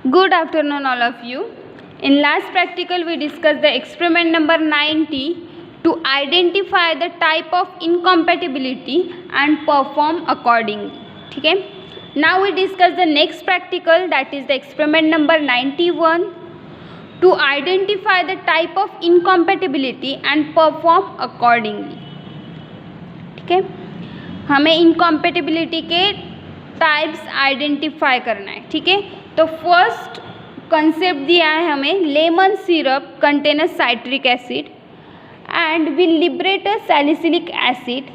Good afternoon, all of you. In last practical, we discussed the experiment number 90 to identify the type of incompatibility and perform accordingly. Okay. Now we discuss the next practical, that is the experiment number 91 to identify the type of incompatibility and perform accordingly. ठीक है, हमें incompatibility के types identify करना है. ठीक है, तो first concept दिया है हमें, lemon syrup contain a citric acid and will liberate a salicylic acid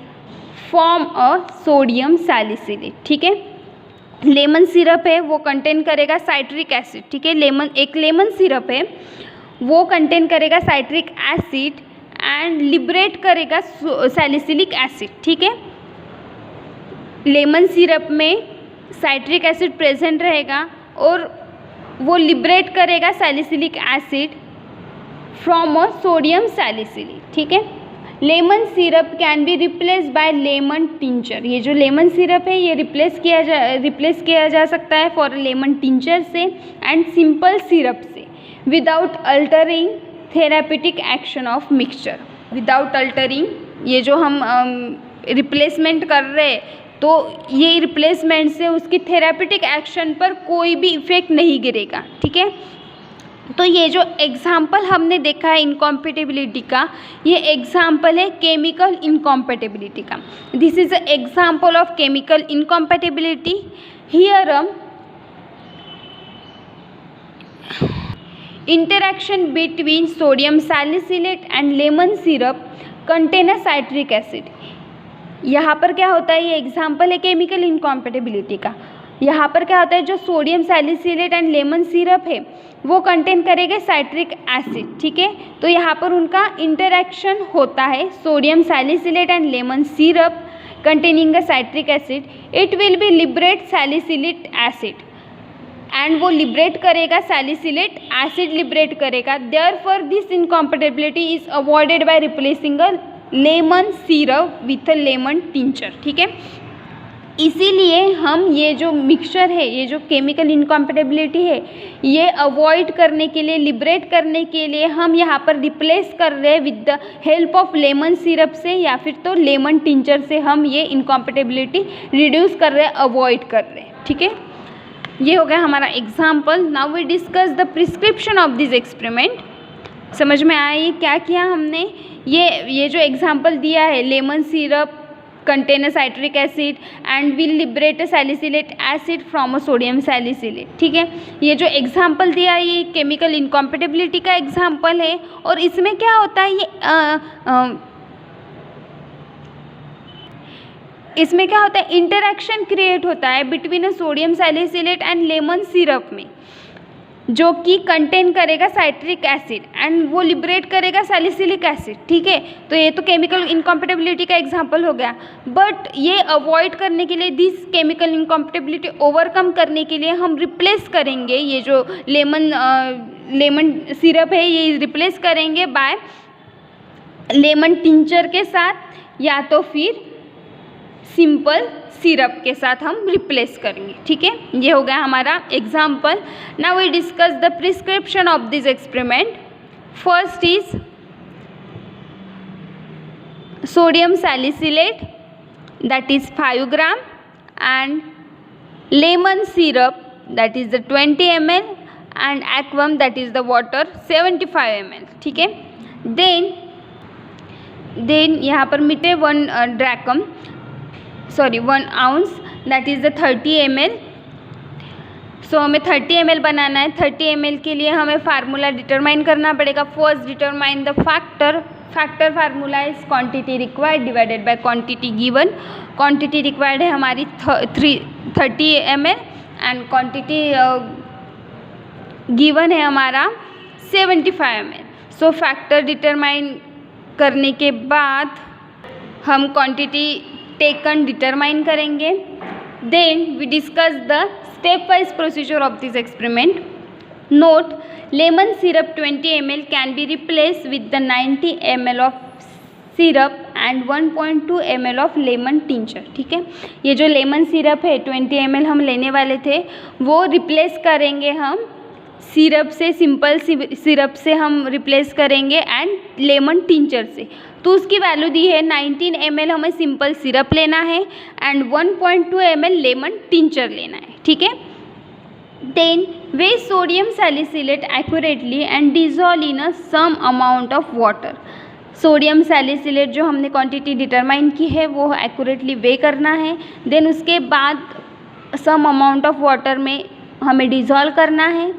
form a sodium salicylate. ठीक है, लेमन सिरप है वो कंटेन करेगा साइट्रिक एसिड. ठीक है, एक लेमन सिरप है वो कंटेन करेगा साइट्रिक एसिड एंड लिबरेट करेगा सैलिसिलिक एसिड. ठीक है, लेमन सिरप में साइट्रिक एसिड प्रेजेंट रहेगा और वो लिबरेट करेगा salicylic acid from a sodium salicylate. ठीक है, lemon syrup can be replace by lemon tincture. ये जो लेमन सिरप है ये रिप्लेस किया जा सकता है फॉर लेमन टिंचर से एंड सिंपल सिरप से without altering therapeutic action of mixture. Without altering, ये जो हम रिप्लेसमेंट कर रहे हैं तो ये रिप्लेसमेंट से उसकी थेरापेटिक एक्शन पर कोई भी इफेक्ट नहीं गिरेगा. ठीक है, तो ये जो एग्जाम्पल हमने देखा है इनकॉम्पेटिबिलिटी का, ये एग्जाम्पल है केमिकल इनकॉम्पेटिबिलिटी का. This is a example of chemical incompatibility. Here interaction between sodium salicylate and lemon syrup contain a citric acid. यहाँ पर क्या होता है, ये एग्जाम्पल है केमिकल इनकॉम्पेटिबिलिटी का. यहाँ पर क्या होता है, जो sodium salicylate and lemon syrup है वो कंटेन करेगा साइट्रिक एसिड. ठीक है, तो यहाँ पर उनका इंटरेक्शन होता है sodium salicylate and lemon syrup containing a citric acid. It will be liberate salicylic acid and वो लिबरेट करेगा सैलिसिलेट एसिड लिबरेट करेगा. Therefore this incompatibility is avoided by replacing a lemon syrup with a lemon tincture. ठीक है, इसीलिए हम ये जो mixture है, ये जो केमिकल इनकॉम्पेटिबिलिटी है, ये अवॉइड करने के लिए, लिबरेट करने के लिए हम यहाँ पर रिप्लेस कर रहे हैं with the help of lemon syrup से या फिर तो लेमन टिंचर से हम ये इनकॉम्पेटिबिलिटी रिड्यूस कर रहे हैं, अवॉइड कर रहे हैं. ठीक है, ये हो गया हमारा example. Now we discuss the prescription of this experiment. समझ में आया ये क्या किया हमने. ये जो एग्जाम्पल दिया है, lemon syrup contain a citric acid and will liberate a salicylate acid from a sodium salicylate. ठीक है, ये जो एग्जाम्पल दिया है ये केमिकल इनकॉम्पेटिबिलिटी का एग्जाम्पल है. और इसमें क्या होता है, इसमें क्या होता है, इंटरेक्शन क्रिएट होता है between a sodium salicylate and lemon syrup में, जो कि कंटेन करेगा साइट्रिक एसिड एंड वो लिबरेट करेगा सैलिसिलिक एसिड. ठीक है, तो ये तो केमिकल इनकॉम्पेटिबिलिटी का एग्जांपल हो गया. बट ये अवॉइड करने के लिए, दिस केमिकल इनकॉम्पेटिबिलिटी ओवरकम करने के लिए हम रिप्लेस करेंगे ये जो लेमन सिरप है, ये रिप्लेस करेंगे बाय लेमन टिंचर के साथ या तो फिर सिंपल सिरप के साथ हम रिप्लेस करेंगे. ठीक है, ये हो गया हमारा example. Now we discuss the prescription of this experiment. First is sodium salicylate, that is 5 gram and lemon syrup that is the 20 ml and एक्वम that is the water 75 ml. ठीक है, देन यहाँ पर मिटे 1 ounce that is the 30 ml. सो हमें 30 ml बनाना है. 30 ml के लिए हमें फार्मूला डिटरमाइन करना पड़ेगा. First determine the factor formula is quantity required divided by quantity given. Quantity required है हमारी 30 ml एंड क्वांटिटी गिवन है हमारा 75 ml. सो फैक्टर डिटरमाइन करने के बाद हम क्वांटिटी टेकन डिटरमाइन करेंगे. Then we discuss the step wise procedure of this experiment. Note, lemon syrup 20 ml can be replace with the 90 ml of syrup and 1.2 ml of lemon tincture. ठीक है, ये जो lemon syrup है 20 ml हम लेने वाले थे वो रिप्लेस करेंगे हम सिरप से, सिंपल सिरप से हम रिप्लेस करेंगे एंड लेमन टिंचर से। तो उसकी वैल्यू दी है 19 ml हमें सिंपल सिरप लेना है एंड 1.2 ml लेमन टिंचर लेना है, ठीक है। Then weigh sodium salicylate accurately and dissolve in a some amount of water। Sodium salicylate जो हमने क्वांटिटी डिटरमाइन की है वो एक्यूरेटली वे करना है। देन उसके बाद सम अमाउंट ऑफ वाटर में हमें डिज़ोल्व करना है।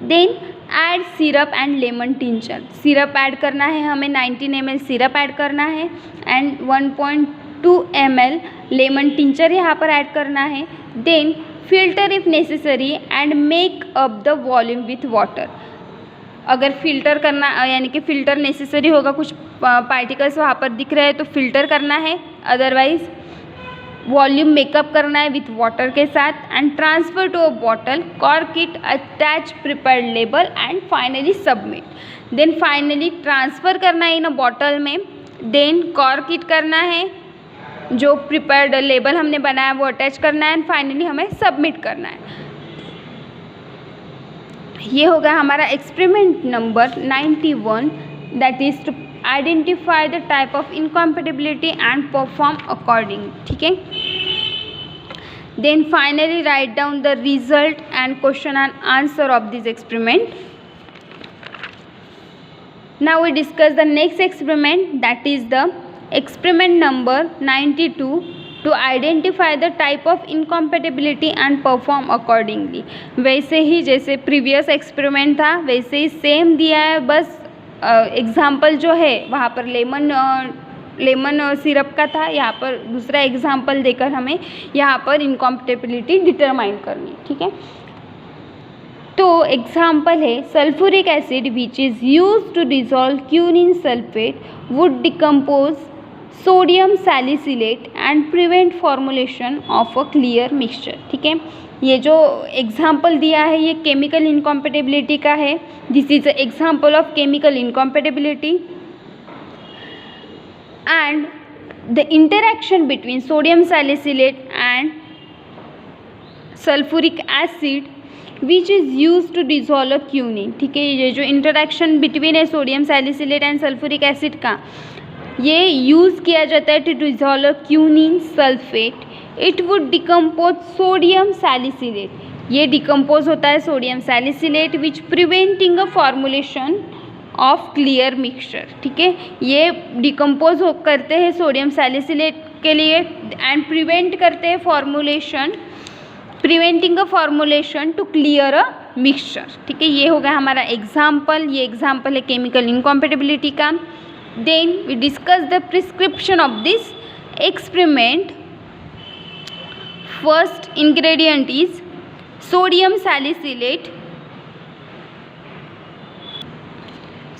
Then add syrup and lemon tincture, syrup add करना है हमें 19 ml सिरप ऐड करना है एंड 1.2 ml लेमन टिंचर यहाँ पर ऐड करना है। Then filter if necessary and make up the volume with water. अगर फिल्टर करना यानी कि फ़िल्टर नेसेसरी होगा, कुछ पार्टिकल्स वहाँ पर दिख रहे हैं तो फिल्टर करना है, अदरवाइज वॉल्यूम मेकअप करना है विथ वाटर के साथ and transfer to a bottle, cork it, attach prepared label and finally submit. Then finally transfer करना है इन अ बॉटल में, देन कॉर्क इट करना है, जो प्रिपेयर्ड लेबल हमने बनाया वो अटैच करना है एंड फाइनली हमें सबमिट करना है। ये होगा हमारा experiment number 91, that is to identify the type of incompatibility and perform according, ठीक है। Then finally write down the result and question and answer of this experiment. Now we discuss the next experiment, that is the experiment number 92 to identify the type of incompatibility and perform accordingly. वैसे ही जैसे previous experiment था वैसे ही same दिया है, बस example जो है वहाँ पर लेमन सिरप का था, यहाँ पर दूसरा एग्ज़ाम्पल देकर हमें यहाँ पर इनकॉम्पेटिबिलिटी डिटरमाइन करनी, ठीक है। तो एग्ज़ाम्पल है sulphuric acid which is use to dissolve quinine sulphate would decompose sodium salicylate and prevent formulation of a clear mixture, ठीक है। ये जो एग्जाम्पल दिया है ये केमिकल इनकॉम्पेटिबिलिटी का है। This is example of chemical incompatibility and the interaction between sodium salicylate and sulphuric acid which is use to dissolve a quinine, ठीक है। ये जो इंटरेक्शन बिटवीन है sodium salicylate and sulphuric acid का, ये use किया जाता है to dissolve quinine sulphate. It would decompose sodium salicylate, ये डिकम्पोज होता है sodium salicylate which preventing a formulation of clear mixture, ठीक है। ये डिकम्पोज करते हैं सोडियम सैलिसिलेट के लिए एंड प्रिवेंट करते हैं formulation, preventing a formulation to clear a mixture, ठीक है। ये हो गया हमारा एग्जाम्पल, ये एग्जाम्पल है केमिकल इनकॉम्पेटिबिलिटी का। Then we discuss the prescription of this experiment. First ingredient is sodium salicylate.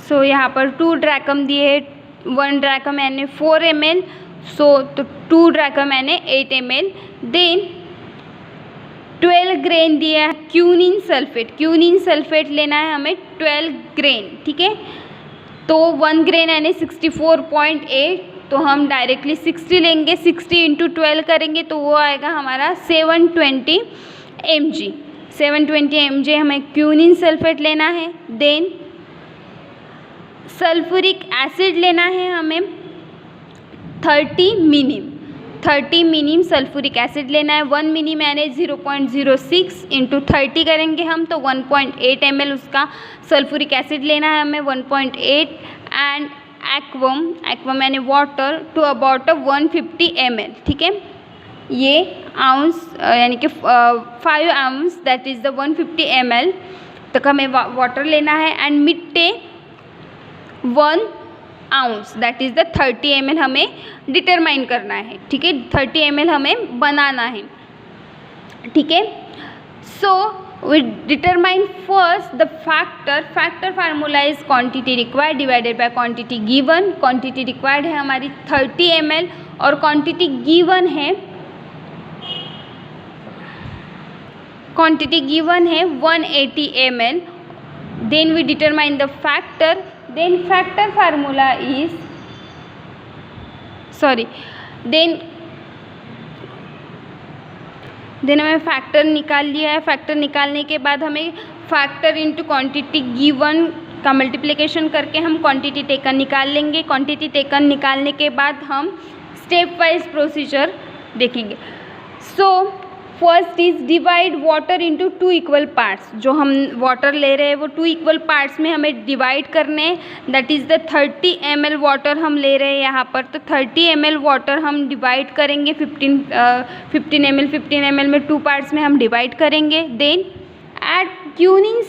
So यहाँ पर 2 ड्रैकम दिए है, 1 ड्रैकम यानी 4 ml, तो 2 ड्रैकम यानी 8 ml। देन 12 ग्रेन दिया है क्यूनिन सल्फेट, क्यूनिन सल्फेट लेना है हमें 12 ग्रेन, ठीक है। तो 1 ग्रेन यानी 64.8, तो हम डायरेक्टली 60 लेंगे, 60 × 12 करेंगे तो वो आएगा हमारा 720 mg। 720 mg हमें क्यूनिन सल्फेट लेना है। देन सल्फ्यूरिक एसिड लेना है हमें 30 मिनीम सल्फ्यूरिक एसिड लेना है। 1 मिनीम यानी 0.06 × 30 करेंगे हम तो 1.8 ml उसका सल्फ्यूरिक एसिड लेना है हमें 1.8 एंड एक्वम यानी वाटर टू अबाउट 150 ml, ठीक है। ये आउंस यानी कि 5 ounce that is the 150 ml तक हमें वाटर लेना है एंड मिट्टे 1 ounce that is the 30 ml हमें डिटरमाइन करना है, ठीक है। 30 ml हमें बनाना है, ठीक है। So we determine first the factor formula is quantity required divided by quantity given. Quantity required है हमारी 30 ml और क्वांटिटी गिवन है 180 ml। Then we determine the factor, then factor formula is then हमें factor निकाल लिया है। Factor निकालने के बाद हमें फैक्टर इंटू क्वांटिटी गिवन का मल्टीप्लिकेशन करके हम क्वांटिटी टेकन निकाल लेंगे। क्वांटिटी टेकन निकालने के बाद हम स्टेप वाइज प्रोसीजर देखेंगे। So first is divide water into 2 equal parts. जो हम वाटर ले रहे हैं वो 2 इक्वल पार्ट्स में हमें डिवाइड करने, that is the 30 ml water हम ले रहे हैं यहाँ पर। तो 30 ml वाटर हम डिवाइड करेंगे 15 ml में 2 पार्ट्स में हम डिवाइड करेंगे। Then add quinine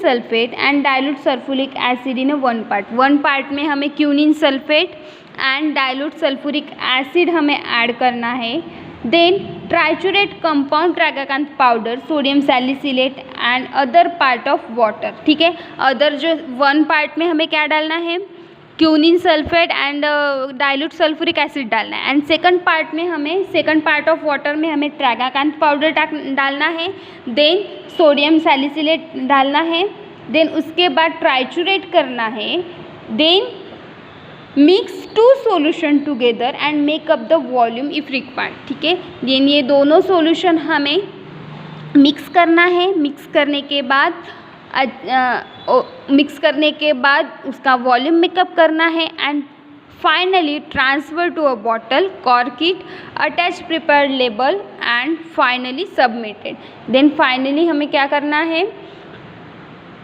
sulphate and dilute sulphuric acid in 1 part. 1 part में हमें quinine sulphate and dilute sulphuric acid हमें ऐड करना है। Then triturate compound tragacanth powder, sodium salicylate and other part of water. ठीक है, other जो 1 part में हमें क्या डालना है, quinine sulphate and dilute sulphuric acid डालना है। And second part of water में हमें ट्रैगाकांथ पाउडर डालना है। देन सोडियम सैलिसिलेट डालना है। देन उसके बाद ट्राइचुरेट करना है। Then mix 2 solution together and make up the volume if required. ठीक है, देन ये दोनों सॉल्यूशन हमें मिक्स करना है। मिक्स करने के बाद उसका वॉल्यूम मेकअप करना है। And finally transfer to a bottle, cork it, attach prepared label and finally submitted. Then finally हमें क्या करना है,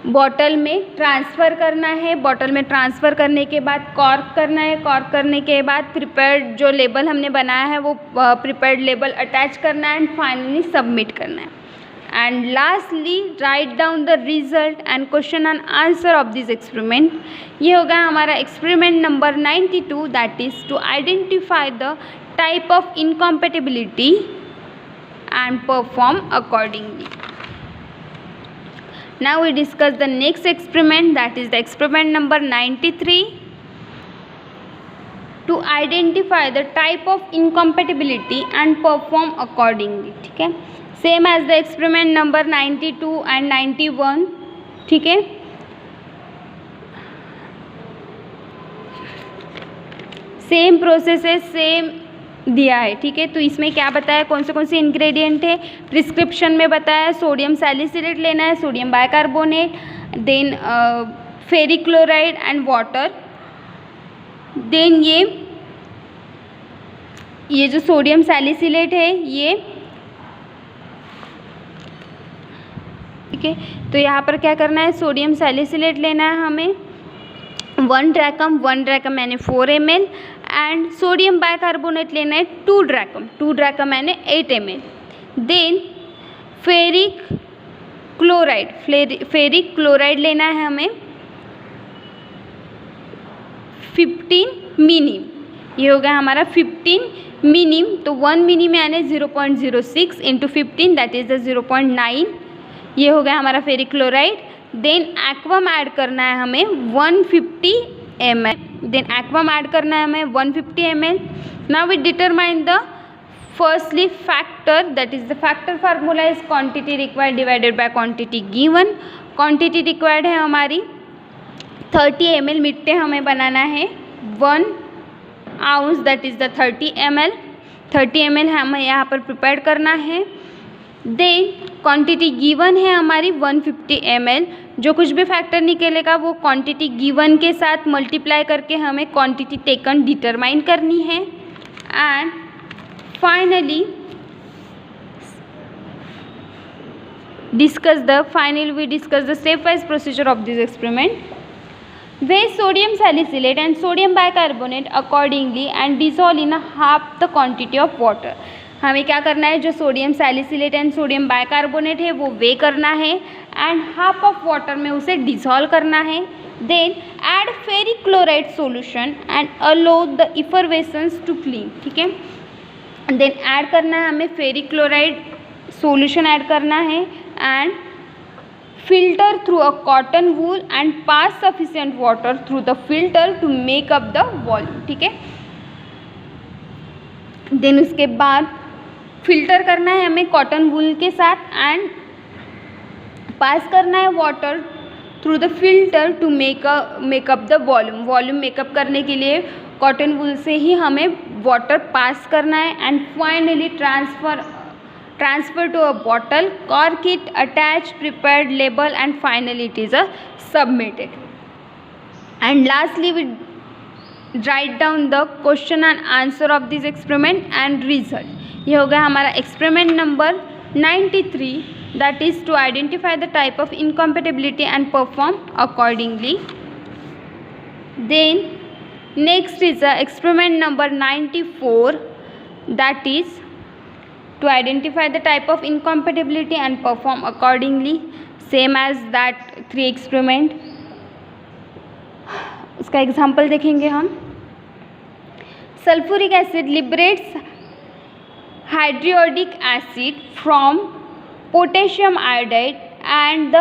बॉटल में ट्रांसफ़र करना है। बॉटल में ट्रांसफ़र करने के बाद कॉर्क करना है। कॉर्क करने के बाद प्रिपेयर्ड जो लेबल हमने बनाया है वो प्रिपेयर्ड लेबल अटैच करना है एंड फाइनली सबमिट करना है। And lastly write down the result and question and answer of this experiment. ये होगा हमारा experiment number 92, that is to identify the type of incompatibility and perform accordingly. Now we discuss the next experiment, that is the experiment number 93, to identify the type of incompatibility and perform accordingly. ठीक है, same as the experiment number 92 and 91. ठीक है, same process है, same दिया है। ठीक है, तो इसमें क्या बताया, कौन से इंग्रेडिएंट है, प्रिस्क्रिप्शन में बताया सोडियम सैलिसिलेट लेना है, sodium bicarbonate, then ferric chloride and water. Then ये जो सोडियम सैलिसिलेट है ये, ठीक है, तो यहाँ पर क्या करना है, सोडियम सैलिसिलेट लेना है हमें 1 ड्रैकम यानी 4 ml एंड सोडियम बाइकार्बोनेट लेना है 2 ड्रैकम यानी 8 ml। देन फेरिक क्लोराइड लेना है हमें 15 मिनीम। ये हो गया हमारा 15 मिनीम, तो 1 मिनीम यानी 0.06 इंटू 15 दैट इज़ द 0.9। ये हो गया हमारा फेरिक क्लोराइड। देन एक्वम ऐड करना है हमें 150 ml। देन एक्वम ऐड करना है हमें 150 ml। Now we determine the firstly factor, that is the factor formula is quantity required divided by quantity given. Quantity required है हमारी 30 ml मिट्टे हमें बनाना है 1 ounce, that is the 30 ml हमें यहाँ पर प्रिपेयर करना है। देन क्वांटिटी गिवन है हमारी 150 ml। जो कुछ भी फैक्टर निकलेगा वो क्वांटिटी गिवन के साथ मल्टीप्लाई करके हमें क्वांटिटी टेकन डिटरमाइन करनी है। And finally we discuss the stepwise procedure of this experiment. Weigh sodium salicylate and sodium bicarbonate accordingly and dissolve in half the quantity of water. हमें क्या करना है, जो sodium salicylate and sodium bicarbonate है वो वे करना है एंड हाफ ऑफ वाटर में उसे डिसॉल्व करना है। Then add ferric chloride solution and allow the effervescence to clean. ठीक है, देन ऐड करना है हमें फेरिक क्लोराइड सॉल्यूशन ऐड करना है and filter through a cotton wool and pass sufficient water through the filter to make up the volume. ठीक है, then उसके बाद फिल्टर करना है हमें कॉटन वूल के साथ एंड पास करना है water through the filter to make up the volume. Volume make up करने के लिए कॉटन वूल से ही हमें वाटर पास करना है and finally transfer to a bottle, cork it, attach prepared label and finally it is submitted. And lastly we write down the question and answer of this experiment and result. ये हो गया हमारा experiment number 93, that is to identify the type of incompatibility and perform accordingly. Then next is the experiment number 94, that is to identify the type of incompatibility and perform accordingly. Same as that 3 experiment. उसका example देखेंगे हम. Sulphuric acid liberates hydriodic acid from potassium iodide and the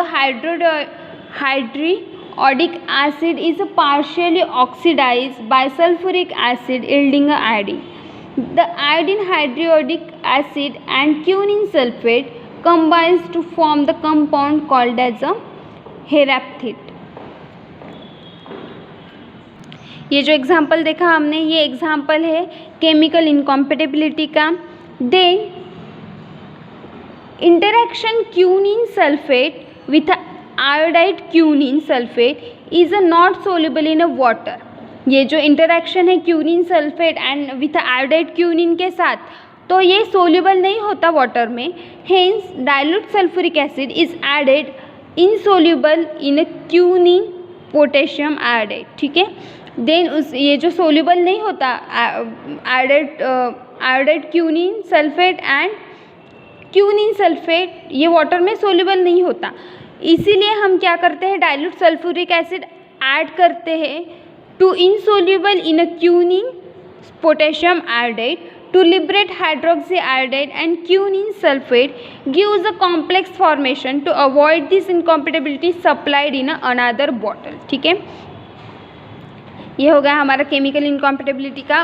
hydriodic acid is partially oxidized by sulfuric acid yielding a iodine. The iodine hydriodic acid and quinine sulfate combines to form the compound called as a herapathite. ये जो example देखा हमने, ये example है chemical incompatibility का. Then interaction quinine sulphate with iodide quinine sulphate is not soluble in a water. ये जो interaction है quinine sulphate and with iodide quinine के साथ, तो ये सोल्यूबल नहीं होता वाटर में. Hence dilute sulphuric acid is added insoluble in quinine potassium iodide. ठीक है. देन ये जो सोल्यूबल नहीं होता iodide quinine sulphate and quinine sulphate, ये वाटर में सोल्यूबल नहीं होता. इसीलिए हम क्या करते हैं, डाइल्यूट सल्फ्यूरिक एसिड ऐड करते हैं to insoluble in a quinine potassium iodide to liberate hydroxyiodide and quinine sulfate gives a complex formation to avoid this incompatibility supplied in another bottle. ठीक है. ये हो गया हमारा केमिकल इनकॉम्पेटिबिलिटी का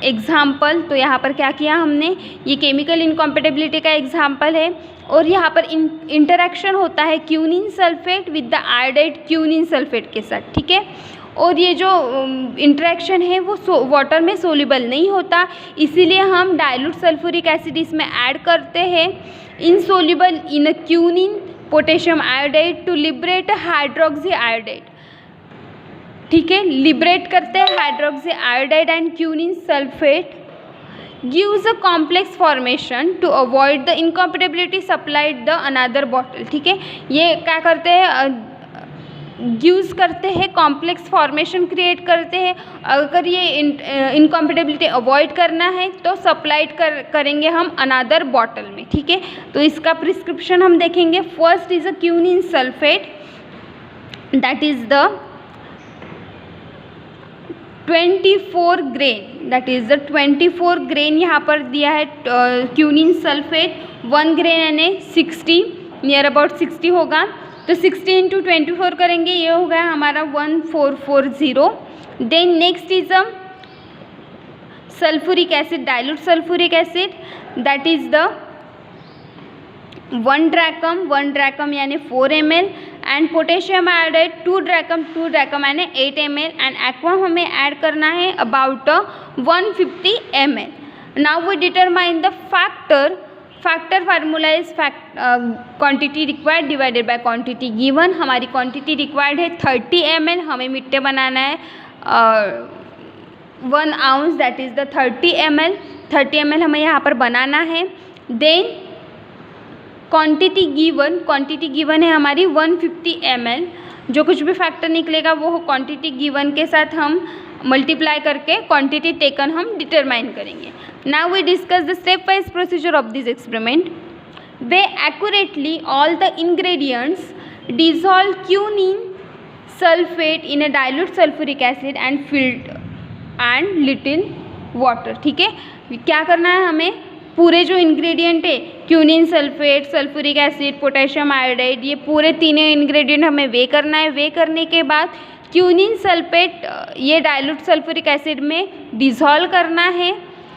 example. तो यहाँ पर क्या किया हमने, ये केमिकल इनकॉम्पेटिबिलिटी का एग्जाम्पल है और यहाँ पर इंटरेक्शन होता है quinine sulphate with the iodide quinine sulphate के साथ. ठीक है. और ये जो इंटरेक्शन है वो वाटर में सोल्यूबल नहीं होता, इसीलिए हम डाइल्यूट सल्फ्यूरिक एसिड इसमें ऐड करते हैं insoluble in quinine potassium iodide to liberate hydroxy iodide. ठीक है. लिबरेट करते हैं hydroxy iodide and quinine sulphate gives a complex formation to avoid the incompatibility supplied the another bottle. ठीक है. ये क्या करते हैं, गिव्स करते हैं, कॉम्प्लेक्स फॉर्मेशन क्रिएट करते हैं. अगर ये इनकॉम्पेटिबिलिटी अवॉइड करना है तो सप्लाइड करेंगे हम अनदर बॉटल में. ठीक है. तो इसका प्रिस्क्रिप्शन हम देखेंगे. First is a quinine sulphate, that is the 24 grain, that is the 24 grain यहाँ पर दिया है क्यूनिन सल्फेट. 1 ग्रेन यानी 60, नियर अबाउट 60 होगा. तो 60 इंटू 24 करेंगे, ये हो गया हमारा 1440. Then next is a sulphuric acid, dilute sulphuric acid, that is the 1 drachm यानी 4 ml and potassium iodide 2 drachm यानी 8 ml एंड एक्वा हमें ऐड करना है about 150 ml. Now we determine the factor formula is quantity required divided by quantity given. हमारी quantity required है 30 ml, हमें मिट्टे बनाना है 1 ounce, that is the 30 ml हमें यहाँ पर बनाना है. देन क्वांटिटी गिवन है हमारी 150 ml. जो कुछ भी फैक्टर निकलेगा वो क्वांटिटी गिवन के साथ हम मल्टीप्लाई करके क्वांटिटी टेकन हम डिटरमाइन करेंगे. Now we discuss the step wise procedure of this experiment. Weigh accurately all the ingredients, dissolve quinine sulphate in a dilute sulphuric acid and filled and little water. ठीक है. क्या करना है हमें, पूरे जो इंग्रेडिएंट है quinine sulphate, sulphuric acid, potassium iodide, ये पूरे तीनों इंग्रेडिएंट हमें वे करना है. वे करने के बाद क्यूनिन सल्फेट ये डाइल्यूट सल्फ्यूरिक एसिड में डिसॉल्व करना है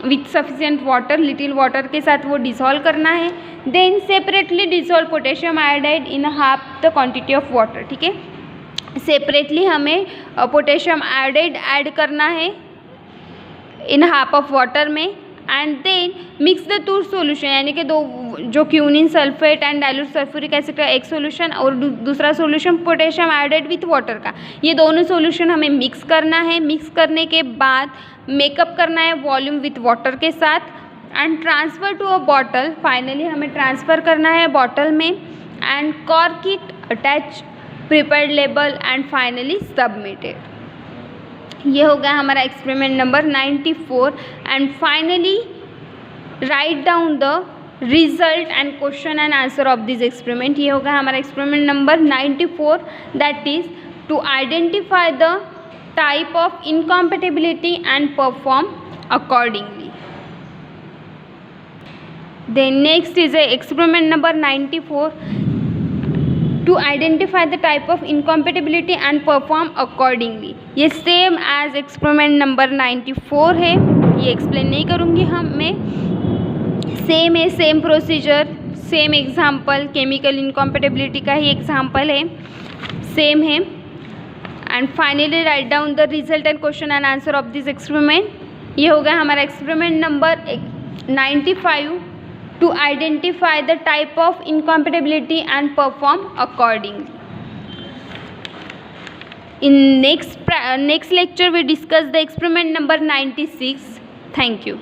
with sufficient water, little water के साथ वो डिसॉल्व करना है. Then separately dissolve potassium iodide in half the quantity of water. ठीक है. सेपरेटली हमें पोटेशियम आयोडाइड ऐड करना है इन हाफ ऑफ वाटर में and then mix the two solution, यानी कि दो जो quinine sulphate and dilute sulphuric acid का एक सॉल्यूशन और दूसरा solution potassium iodide with water का, ये दोनों सॉल्यूशन हमें मिक्स करना है। मिक्स करने के बाद मेकअप करना है वॉल्यूम विथ वाटर के साथ and transfer to a bottle. Finally हमें ट्रांसफ़र करना है बॉटल में and cork it, attach prepared label and finally submitted. ये हो गया हमारा experiment number 94 and finally write down the result and question and answer of this experiment. ये हो गया हमारा experiment number 94, that is to identify the type of incompatibility and perform accordingly. Then next is a experiment number 94 to identify the type of incompatibility and perform accordingly। ये same as experiment number 94 है, ये explain नहीं करूँगी मैं। Same है, same procedure, same example, chemical incompatibility का ही example है, same है। And finally write down the result and question and answer of this experiment. ये हो गया हमारा experiment number 95 to identify the type of incompatibility and perform accordingly. In next lecture we discuss the experiment number 96. Thank you.